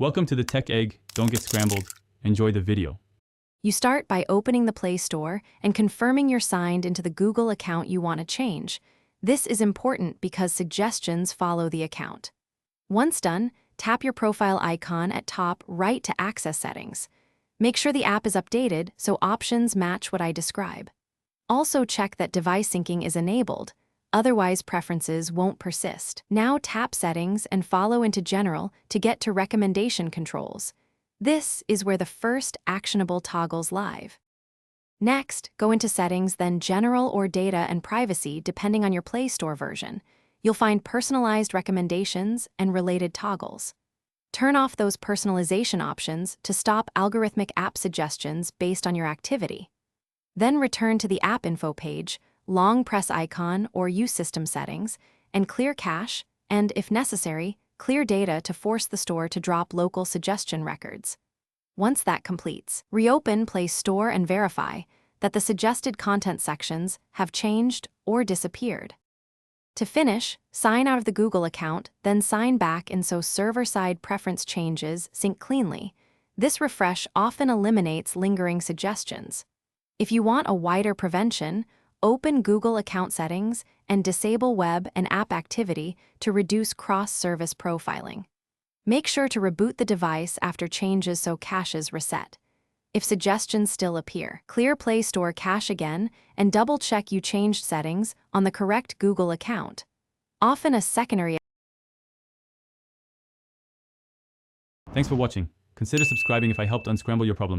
Welcome to the Tech Egg. Don't get scrambled. Enjoy the video. You start by opening the Play Store and confirming you're signed into the Google account you want to change. This is important because suggestions follow the account. Once done, tap your profile icon at top right to access settings. Make sure the app is updated so options match what I describe. Also check that device syncing is enabled, otherwise preferences won't persist. Now tap Settings and follow into General to get to Recommendation Controls. This is where the first actionable toggles live. Next, go into Settings, then General or Data and Privacy depending on your Play Store version. You'll find personalized recommendations and related toggles. Turn off those personalization options to stop algorithmic app suggestions based on your activity. Then return to the App Info page, long press icon or use System Settings, and clear cache, and if necessary, clear data to force the store to drop local suggestion records. Once that completes, reopen Play Store and verify that the suggested content sections have changed or disappeared. To finish, sign out of the Google account, then sign back in so server-side preference changes sync cleanly. This refresh often eliminates lingering suggestions. If you want a wider prevention, open Google account settings and disable web and app activity to reduce cross-service profiling. Make sure to reboot the device after changes so caches reset. If suggestions still appear, clear Play Store cache again and double-check you changed settings on the correct Google account. Often a secondary. Thanks for watching. Consider subscribing if I helped unscramble your problems.